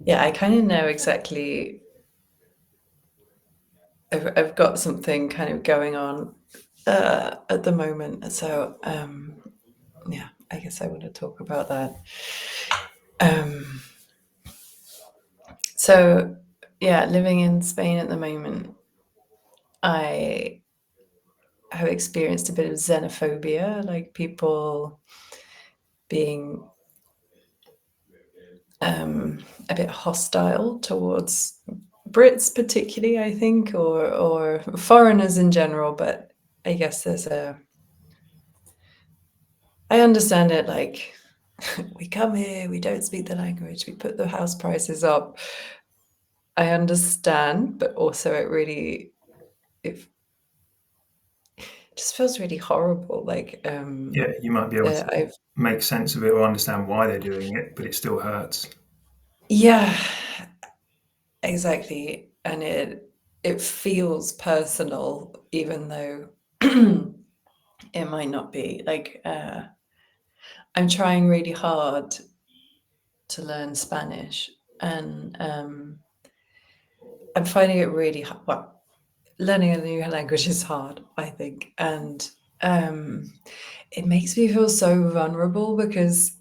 Yeah, I kind of know exactly. I've got something kind of going on at the moment, so yeah, I guess I want to talk about that. Um, so yeah, living in Spain at the moment, I have experienced a bit of xenophobia, like people being a bit hostile towards Brits, particularly, I think, or foreigners in general. But I guess I understand it. Like, we come here, we don't speak the language, we put the house prices up. I understand, but also it just feels really horrible. Like, Yeah, you might be able to I've make sense of it or understand why they're doing it, but it still hurts. yeah, exactly, and it feels personal, even though it might not be. Like, I'm trying really hard to learn Spanish, and I'm finding it really hard. Well, learning a new language is hard, I think, and um, it makes me feel so vulnerable because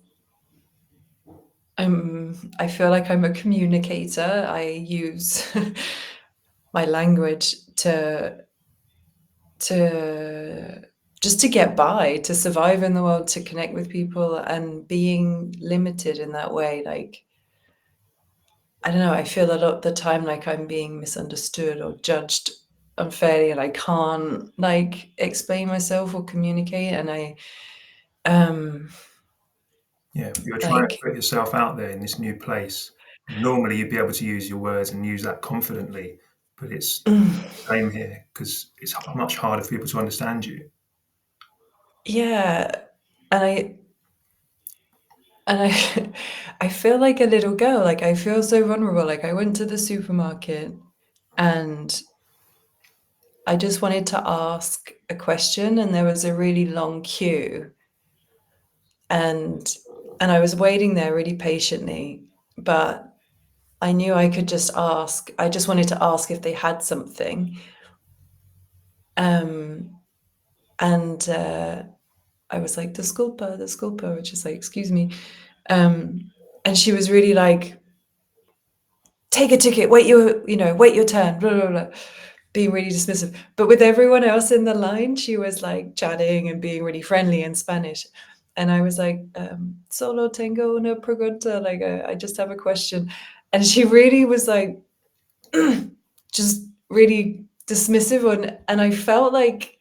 I feel like I'm a communicator. I use my language to just to get by, to survive in the world, to connect with people, and being limited in that way, like, I don't know, I feel a lot of the time like I'm being misunderstood or judged unfairly, and I can't, like, explain myself or communicate, and um, Yeah, you're trying to like put yourself out there in this new place. Normally, you'd be able to use your words and use that confidently, but it's the same here because it's much harder for people to understand you. yeah, and I I feel like a little girl, like, I feel so vulnerable, like, I went to the supermarket, and I just wanted to ask a question, and there was a really long queue, and I was waiting there really patiently, but I knew I could just ask. I just wanted to ask if they had something. Um, and I was like, the sculpa, which is like, excuse me. Um, and she was really like, take a ticket, wait your turn, blah, blah, blah, being really dismissive. But with everyone else in the line, she was like chatting and being really friendly in Spanish. And I was like, solo tengo una pregunta, like, I just have a question. And she really was like, just really dismissive, and I felt like,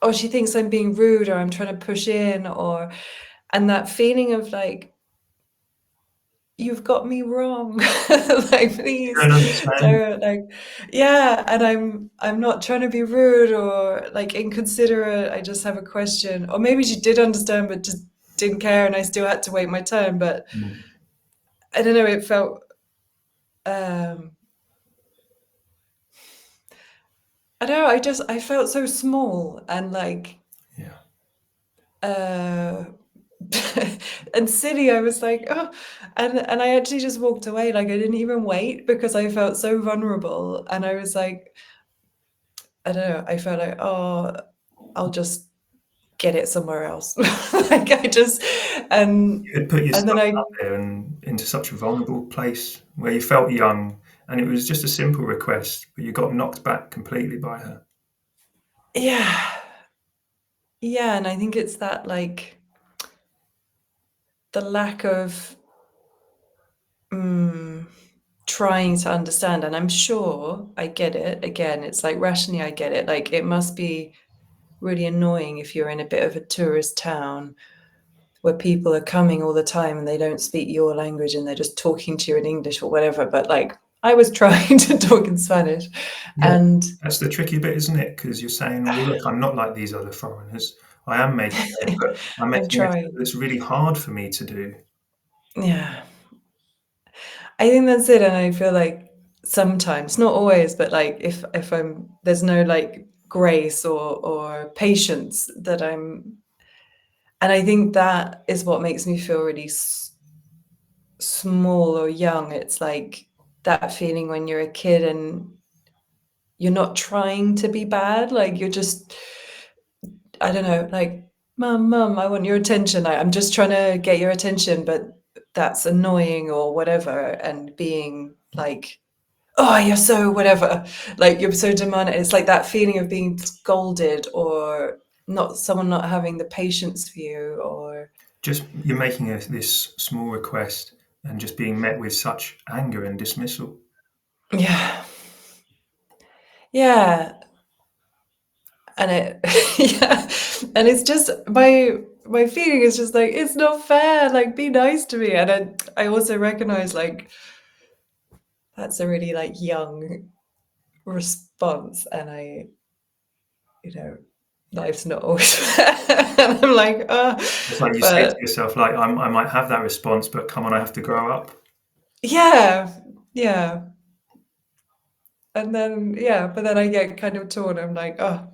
oh, she thinks I'm being rude or I'm trying to push in, or and that feeling of like, you've got me wrong. Like, You please don't understand. don't, like, yeah, and I'm not trying to be rude or like inconsiderate. I just have a question. Or maybe she did understand but just didn't care, and I still had to wait my turn. But Mm. I don't know, it felt um I don't know, I felt so small and like Yeah. uh and silly. I was like, oh, and I actually just walked away. Like, I didn't even wait because I felt so vulnerable, and I was like, I don't know, I felt like, oh, I'll just get it somewhere else. Like, I just and You had put then yourself I out there and into such a vulnerable place where you felt young, and it was just a simple request, but you got knocked back completely by her. yeah, yeah, and I think it's that, like, the lack of mm, trying to understand. And I'm sure I get it. Again, it's like, rationally I get it. Like, it must be really annoying if you're in a bit of a tourist town where people are coming all the time and they don't speak your language and they're just talking to you in English or whatever. But like, I was trying to talk in Spanish, Yeah, and that's the tricky bit, isn't it? Because you're saying, "Well, look, I'm not like these other foreigners. I am making an effort. I'm I'm making an effort trying. that's really hard for me to do." Yeah, I think that's it. And I feel like sometimes, not always, but like, if I'm there's no like grace or patience that I'm, and I think that is what makes me feel really small or young, it's like that feeling when you're a kid and you're not trying to be bad, like you're just, I don't know, like, mum, I want your attention. I'm just trying to get your attention, but that's annoying or whatever. And being like, oh, you're so whatever, like you're so demanding. It's like that feeling of being scolded or not, someone not having the patience for you, or Just you're making this small request and just being met with such anger and dismissal. yeah, yeah. And it, yeah, and it's just my feeling is just like, it's not fair, like be nice to me. And I also recognize like that's a really like young response, and I, you know, life's not always fair. And I'm like, It's like you say to but yourself, like, I might have that response, but come on, I have to grow up. yeah, yeah. And then yeah, but then I get kind of torn. I'm like, oh,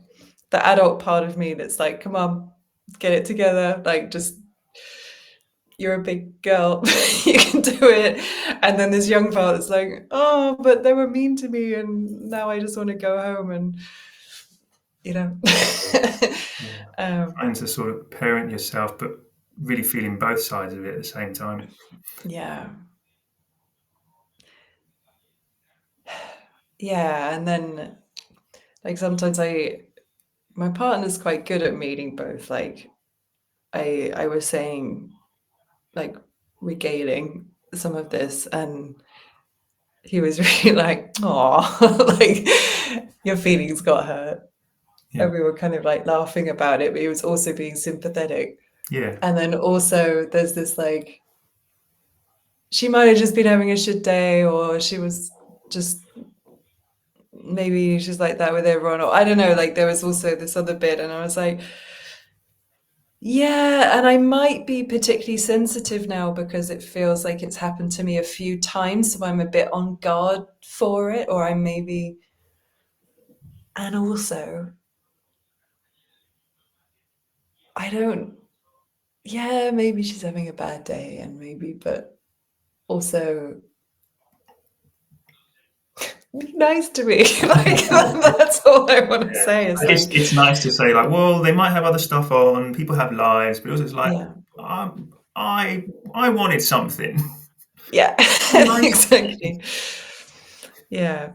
the adult part of me that's like, come on, get it together, like just, you're a big girl, you can do it. And then this young part that's like, oh, but they were mean to me and now I just want to go home and, you know. Yeah. um, Trying to sort of parent yourself, but really feeling both sides of it at the same time. yeah. Yeah. And then like sometimes my partner's quite good at meeting both. Like I was saying, like regaling some of this, and he was really like, oh, like your feelings got hurt. Yeah. And we were kind of like laughing about it, but he was also being sympathetic. Yeah. And then also there's this like, she might have just been having a shit day, or she was just, maybe she's like that with everyone, or I don't know, like there was also this other bit, and I was like, yeah, and I might be particularly sensitive now because it feels like it's happened to me a few times, so I'm a bit on guard for it, or I maybe, and also I don't, yeah, maybe she's having a bad day, and maybe, but also be nice to me. Like that's all I want to say. Is I guess like, it's nice to say, like, well, they might have other stuff on, people have lives, but also it's like, yeah, I wanted something. yeah, Be nice to me. exactly. Yeah.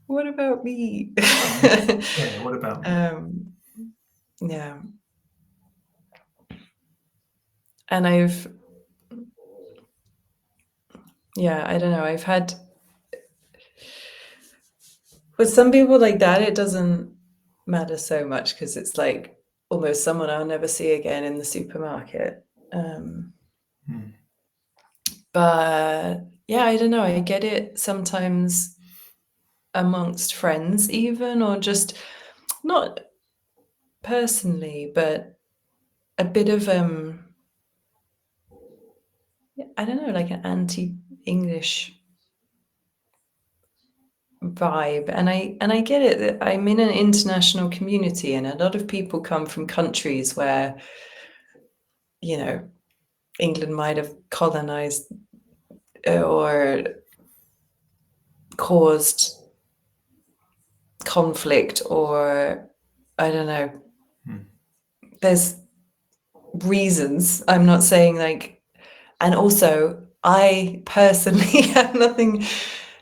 What about me? Yeah, what about me? um, yeah, and I've, yeah, I don't know. I've had with some people like that, it doesn't matter so much because it's like almost someone I'll never see again in the supermarket. Hmm. But yeah, I don't know. I get it sometimes amongst friends, even, or just not personally, but a bit of I don't know, like an anti-English vibe. And I get it that I'm in an international community, and a lot of people come from countries where, you know, England might have colonized or caused conflict, or I don't know. Hmm. There's reasons. I'm not saying like, and also I personally have nothing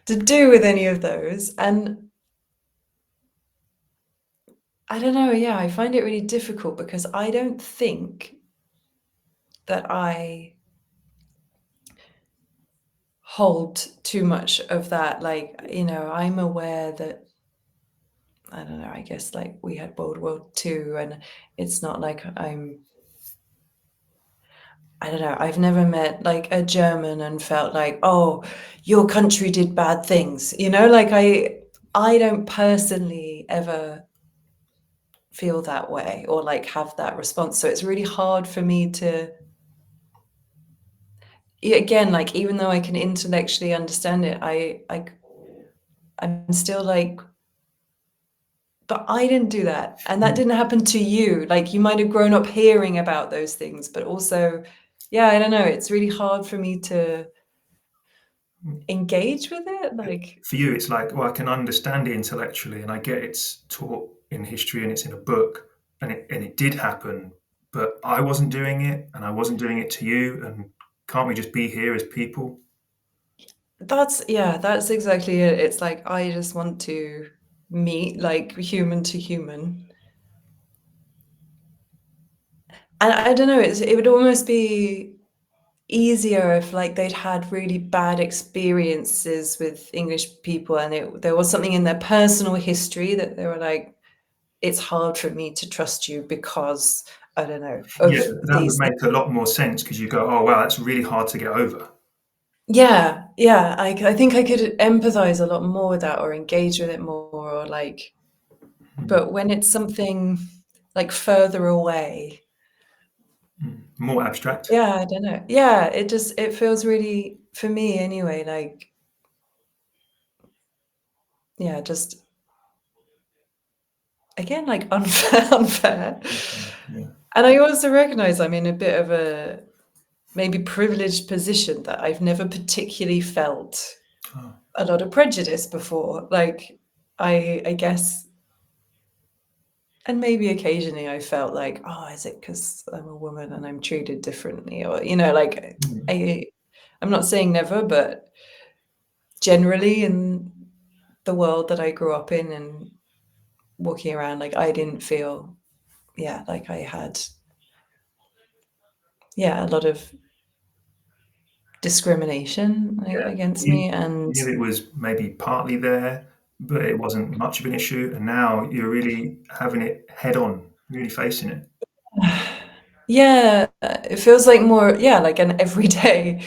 to do with any of those. And I don't know, yeah, I find it really difficult because I don't think that I hold too much of that. Like, you know, I'm aware that, I don't know, I guess like we had World War II, and it's not like I don't know, I've never met like a German and felt like, oh, your country did bad things, you know, like I don't personally ever feel that way or like have that response. So it's really hard for me to, again, like even though I can intellectually understand it, I'm still like, but I didn't do that, and that Hmm. didn't happen to you. Like you might have grown up hearing about those things, but also, yeah, I don't know. It's really hard for me to engage with it. Like, For you, it's like, well, I can understand it intellectually, and I get it's taught in history and it's in a book, and it did happen, but I wasn't doing it, and I wasn't doing it to you, and can't we just be here as people? that's exactly it. It's like I just want to meet like human to human. And I don't know, it would almost be easier if like they'd had really bad experiences with English people and there was something in their personal history that they were like, it's hard for me to trust you because I don't know Yeah, of that would these things. make a lot more sense because you go, oh wow, that's really hard to get over. Yeah, I think I could empathize a lot more with that or engage with it more or like, Mm, but when it's something like further away, more abstract. yeah, I don't know. Yeah, it feels really for me anyway, like yeah, just again like unfair, unfair. Yeah. And I also recognize I'm in a bit of a maybe privileged position that I've never particularly felt Oh, a lot of prejudice before. Like I guess and maybe occasionally I felt like, oh, is it because I'm a woman and I'm treated differently? Or, like mm, I I'm not saying never, but generally in the world that I grew up in and walking around, like I didn't feel, yeah, like I had, yeah, a lot of discrimination yeah. against You me. And knew it was maybe partly there, but it wasn't much of an issue, and now you're really having it head on, really facing it. yeah, it feels like more, yeah, like an everyday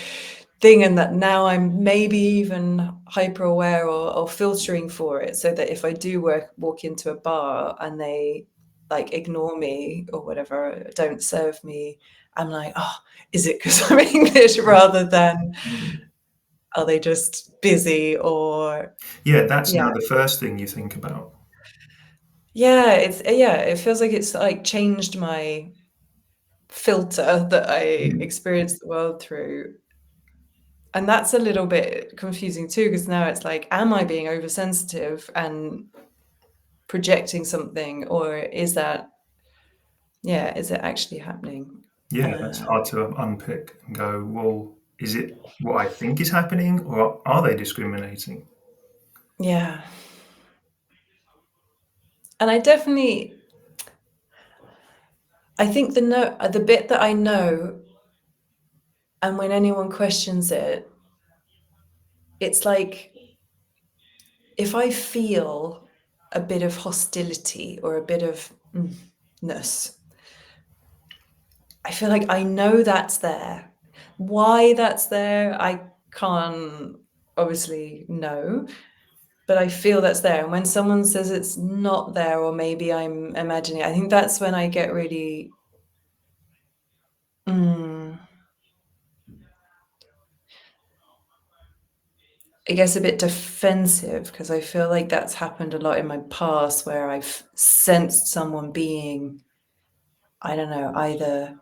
thing. And that now I'm maybe even hyper aware or filtering for it so that if I do walk into a bar and they like ignore me or whatever, don't serve me, I'm like, oh, is it because I'm English rather than Mm. are they just busy or, Yeah, that's yeah. now the first thing you think about. Yeah, it feels like it's like changed my filter that I Mm. experience the world through. And that's a little bit confusing too, because now it's like, am I being oversensitive and projecting something, or is that, yeah, is it actually happening? Yeah, that's Uh, hard to unpick and go, well, is it what I think is happening, or are they discriminating? yeah. And I think the bit that I know, and when anyone questions it, it's like if I feel a bit of hostility or a bit of ness, I feel like I know that's there. Why that's there, I can't obviously know, but I feel that's there. And when someone says it's not there, or maybe I'm imagining, I think that's when I get really, mm, I guess, a bit defensive because I feel like that's happened a lot in my past where I've sensed someone being, I don't know, either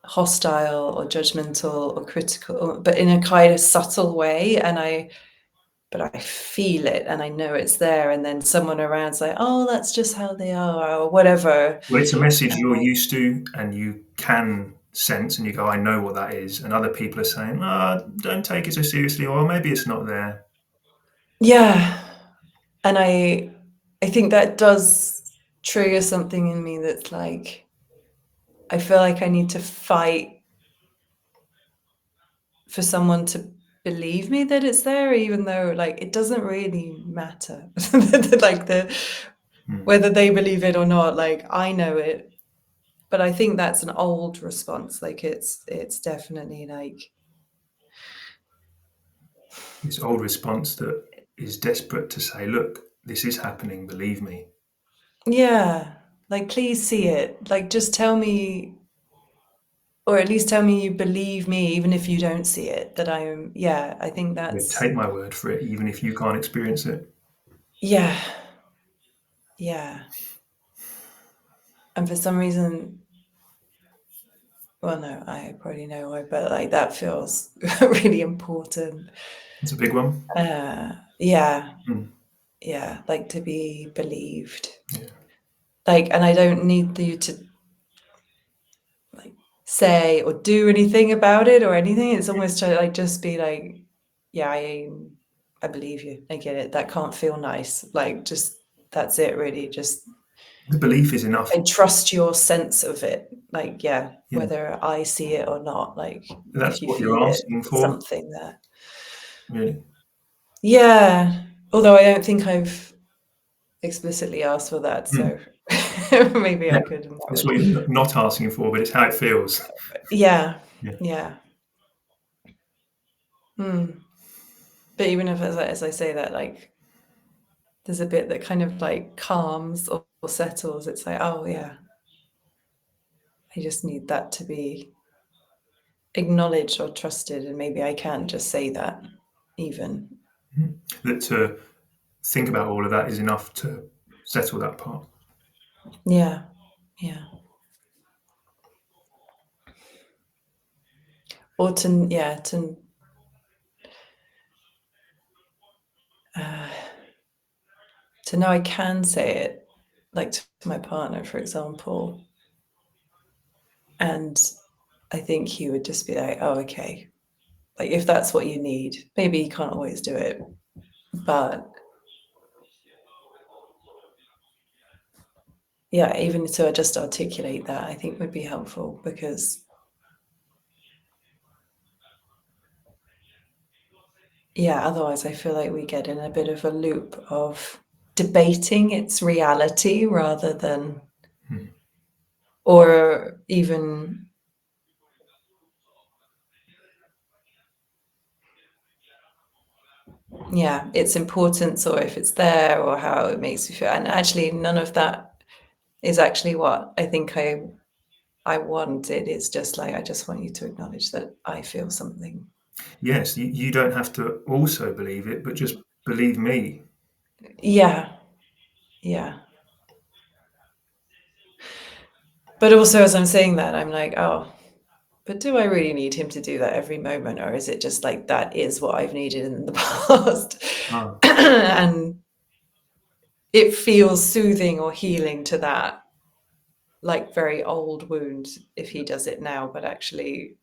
hostile or judgmental or critical, but in a kind of subtle way. But I feel it and I know it's there. And then someone around's like, oh, that's just how they are or whatever. Well, it's a message you're used to and you can sense, and you go, I know what that is. And other people are saying, don't take it so seriously, or maybe it's not there. Yeah. And I think that does trigger something in me that's like, I feel like I need to fight for someone to believe me that it's there, even though like it doesn't really matter. Like Hmm. whether they believe it or not, like I know it. But I think that's an old response. Like it's definitely like, This old response that is desperate to say, look, this is happening, believe me. yeah, like please see it. Like just tell me, or at least tell me you believe me, even if you don't see it, that I'm, yeah, I think Yeah, that's, take my word for it, even if you can't experience it. yeah, yeah. And for some reason, well, no, I probably know why, but like that feels really important. It's a big one. Yeah, Mm. yeah, like to be believed. Yeah. Like, and I don't need you to like say or do anything about it or anything. It's almost to like just be like, yeah, I believe you. I get it. That can't feel nice. Like, just that's it, really. Just The belief is enough. I trust your sense of it. Like, yeah, Yeah. whether I see it or not. Like, That's if you what you're feel it, asking it's for, something there. really. Yeah. Although I don't think I've explicitly asked for that, Mm. so maybe Yeah. I could, and that It's would. what you're not asking for, but it's how it feels. Yeah. Yeah. Yeah. Hmm. But even if, as I say that, like, there's a bit that kind of like calms or settles. It's like, oh yeah, I just need that to be acknowledged or trusted, and maybe I can't just say that, even. Mm. That to think about all of that is enough to settle that part. Yeah, yeah. Or to, yeah, uh, to know I can say it, like to my partner, for example, and I think he would just be like, oh, okay. Like, if that's what you need, maybe you can't always do it, but yeah, even to just articulate that, I think would be helpful, because yeah, otherwise I feel like we get in a bit of a loop of debating its reality rather than, Mm. or even, yeah, its importance, or if it's there, or how it makes me feel. And actually, none of that is actually what I think I want. It is just like, I just want you to acknowledge that I feel something. Yes, you don't have to also believe it, but just believe me. Yeah, yeah. But also, as I'm saying that, I'm like, oh, but do I really need him to do that every moment? Or is it just like, that is what I've needed in the past? Ah, And it feels soothing or healing to that, like, very old wound if he does it now. But actually,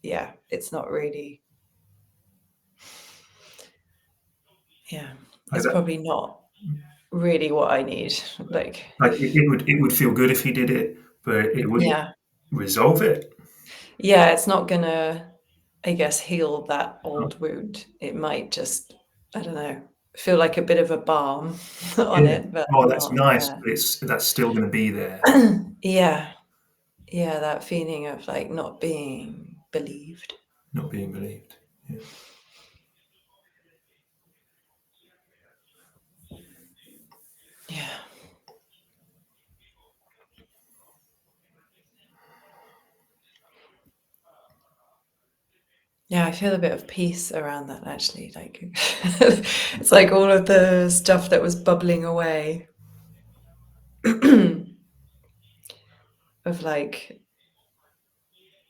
yeah, it's not really, yeah, like it's that. probably not really what I need. Like, Like it would feel good if he did it, but it wouldn't yeah. resolve it. Yeah, it's not gonna, I guess, heal that Oh, old wound. It might just, I don't know, feel like a bit of a balm on yeah. it, but Oh, that's not, nice, but that's still going to be there, yeah, yeah, that feeling of like not being believed. not being believed. Yeah. Yeah. Yeah, I feel a bit of peace around that, actually. Like, it's like all of the stuff that was bubbling away of like,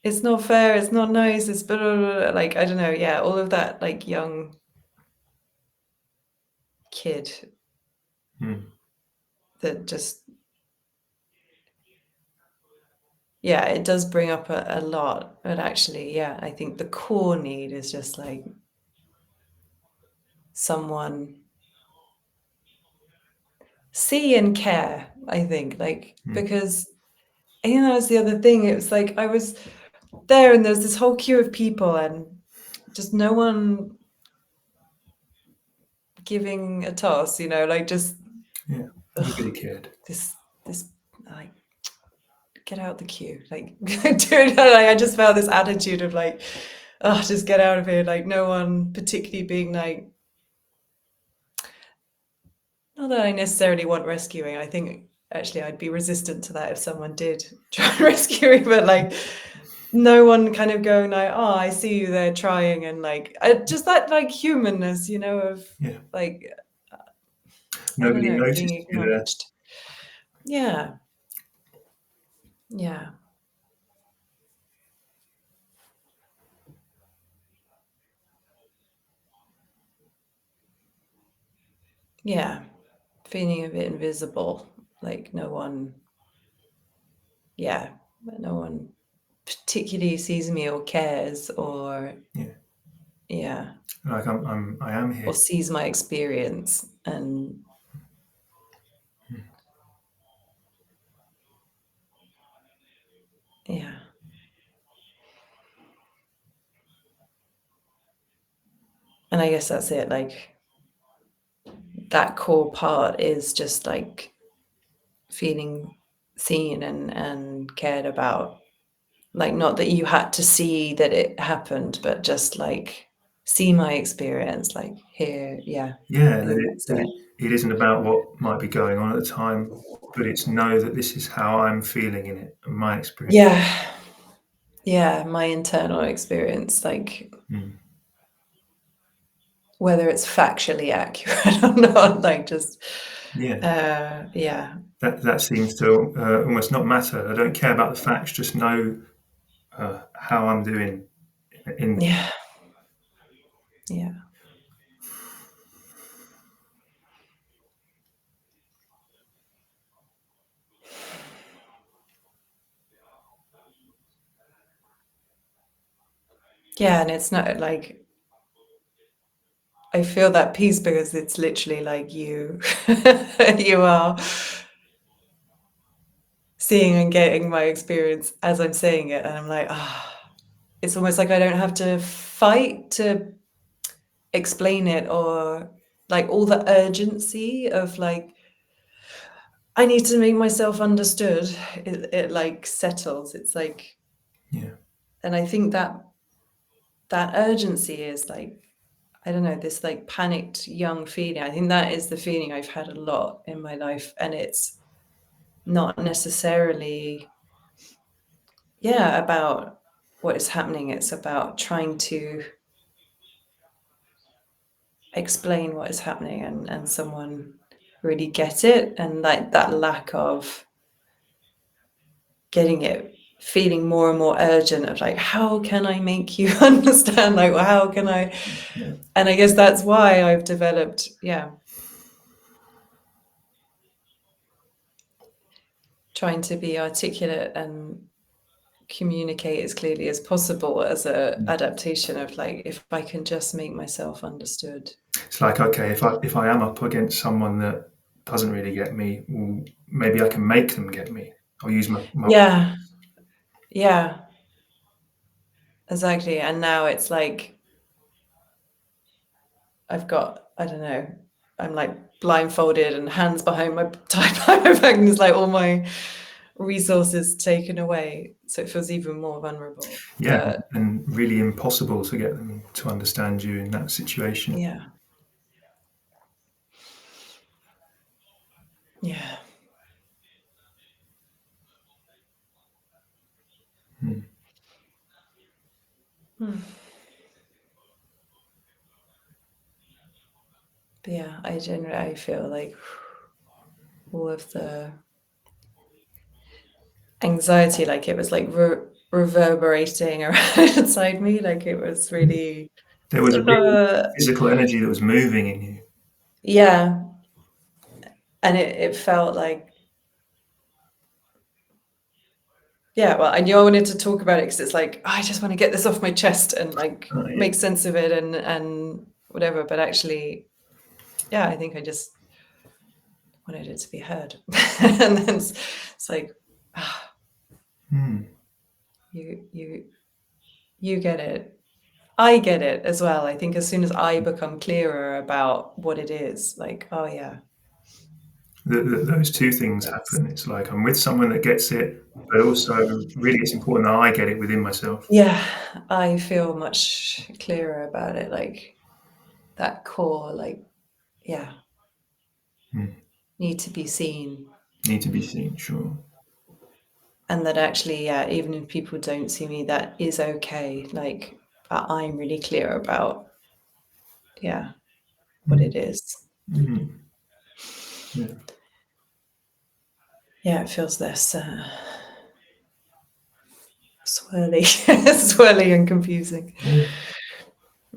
it's not fair, it's not nice, it's blah, blah, blah, like, I don't know, yeah, all of that like young kid Mm. that just, yeah, it does bring up a lot. But actually, yeah, I think the core need is just like someone see and care, I think, like, Mm. because I think that was the other thing. It was like I was there and there's this whole queue of people and just no one giving a toss, like, just, Yeah. ugh, Nobody cared. this like, get out the queue, like, dude, like, I just felt this attitude of like, oh, just get out of here, like, no one particularly being like, not that I necessarily want rescuing. I think actually I'd be resistant to that if someone did try and rescue me, but like, no one kind of going like, oh, I see you there trying, and like, just that like humanness, of Yeah. like, I don't Nobody know, being noticed you there. acknowledged. Yeah, yeah, yeah, feeling a bit invisible, like no one particularly sees me or cares or yeah, Like I am or here. sees my experience. And yeah, and I guess that's it, like that core part is just like feeling seen and cared about. Like, not that you had to see that it happened, but just like see my experience, like here, yeah. Yeah, I that think that's it. it isn't about what might be going on at the time, but it's know that this is how I'm feeling in it, and my experience. Yeah. Yeah, my internal experience, like Mm. whether it's factually accurate or not, like just yeah. That seems to almost not matter. I don't care about the facts. Just know how I'm doing. In Yeah. Yeah. Yeah, and it's not like I feel that peace because it's literally like you you are seeing and getting my experience as I'm saying it, and I'm like, ah, it's almost like I don't have to fight to explain it, or like all the urgency of like I need to make myself understood. It like settles. It's like, yeah, and I think that that urgency is like, I don't know, this like panicked young feeling. I think that is the feeling I've had a lot in my life, and it's not necessarily, yeah, about what is happening. It's about trying to explain what is happening and someone really get it, and like that lack of getting it, feeling more and more urgent of like, how can I make you understand, like how can I, yeah. and I guess that's why I've developed, yeah, trying to be articulate and communicate as clearly as possible as a adaptation of like, if I can just make myself understood. It's like, okay, if I am up against someone that doesn't really get me, well, maybe I can make them get me. I'll use my Yeah, yeah, exactly. And now it's like I've got, I don't know, I'm like blindfolded and hands behind my tied behind my back, and it's like all my resources taken away. So it feels even more vulnerable. yeah, But and really impossible to get them to understand you in that situation. yeah. Yeah. Mm. Hmm. But yeah, I feel like all of the anxiety, like it was like reverberating around inside me, like it was really There was a real uh, physical energy that was moving in you. yeah, and it felt like, yeah, well, I knew I wanted to talk about it because it's like, I just want to get this off my chest and like Yeah. make sense of it and whatever. But actually, yeah, I think I just wanted it to be heard. And then it's like, ah, Mm. you you get it. I get it as well. I think as soon as I become clearer about what it is, like, oh yeah, Those two things it's happen. It's like I'm with someone that gets it, but also really it's important that I get it within myself. yeah, I feel much clearer about it. Like that core, like, yeah, Mm. need to be seen. Need to be seen, sure. And that actually, yeah, even if people don't see me, that is okay. Like I'm really clear about, yeah, what Mm. it is. Mm. Yeah. Yeah, it feels less swirly, swirly and confusing.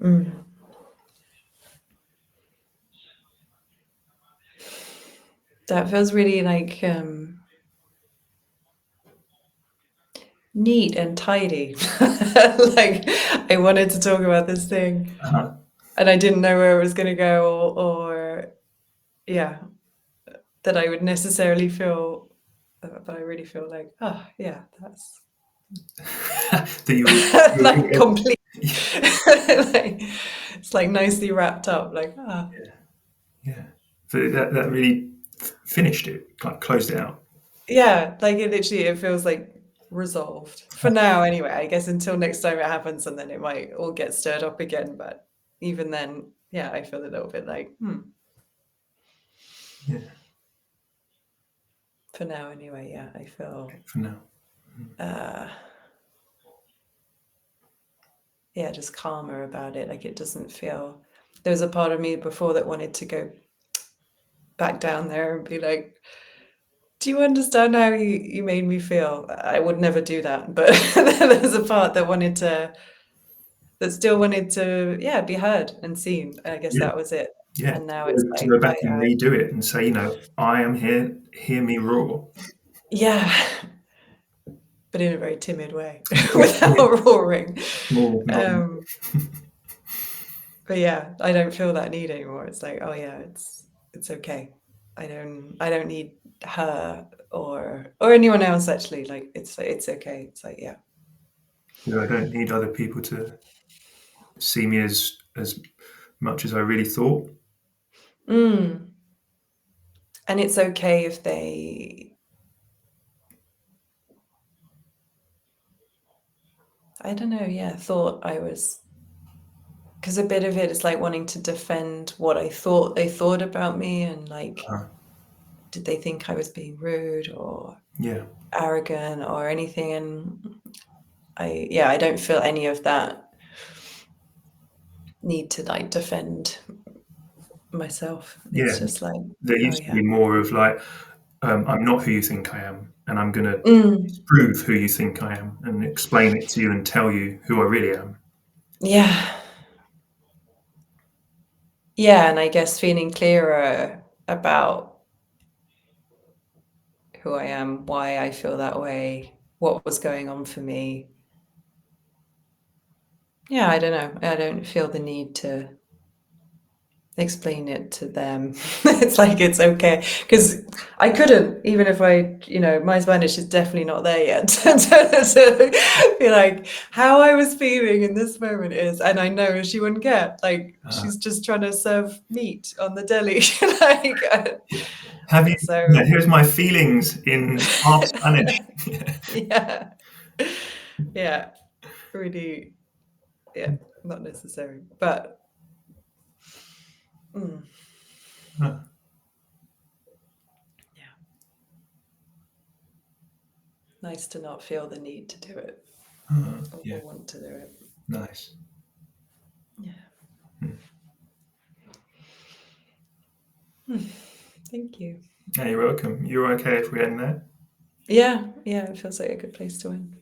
Mm. That feels really like neat and tidy. Like I wanted to talk about this thing Uh-huh. and I didn't know where it was going to go, or yeah, that I would necessarily feel, but I really feel like, oh yeah, that's That you like complete. Like, it's like nicely wrapped up. Like, ah, yeah. So that really finished it, like closed it out. yeah, like it literally, it feels like resolved for now. Anyway, I guess until next time it happens, and then it might all get stirred up again. But even then, yeah, I feel a little bit like, Yeah, for now anyway. Yeah, I feel, for now. uh, yeah, just calmer about it. Like it doesn't feel. There was a part of me before that wanted to go back down there and be like, do you understand how you made me feel? I would never do that, but there's a part that wanted to, that still wanted to, yeah, be heard and seen. I guess Yeah, that was it. yeah. And now it's To like, go oh back and yeah, redo it and say, I am here, hear me roar. yeah, but in a very timid way, Yeah, yeah. without roaring. Small, not. Um, but yeah, I don't feel that need anymore. It's like, oh yeah, it's okay. I don't need her or anyone else actually. Like it's okay. It's like, yeah. I don't need other people to see me as much as I really thought. Mm. And it's okay if they, I don't know, yeah, thought I was, because a bit of it is like wanting to defend what I thought they thought about me, and like, Uh, did they think I was being rude or yeah, arrogant or anything? And I don't feel any of that need to like defend myself. yeah. It's just like, There oh used to yeah. be more of like, I'm not who you think I am, and I'm going to Mm, disprove who you think I am and explain it to you and tell you who I really am. yeah. Yeah, and I guess feeling clearer about who I am, why I feel that way, what was going on for me. Yeah, I don't know. I don't feel the need to explain it to them. It's like it's okay because I couldn't, even if my Spanish is definitely not there yet. To be like how I was feeling in this moment is, and I know she wouldn't get like Uh, she's just trying to serve meat on the deli, like have you? so. Yeah, here's my feelings in half Spanish. Yeah, yeah, really, yeah, not necessary, but. Mm. Uh, Yeah, nice to not feel the need to do it yeah, or want to do it. nice. Yeah. Hmm. Thank you. Yeah, you're welcome. You're okay if we end there? Yeah, yeah, it feels like a good place to end.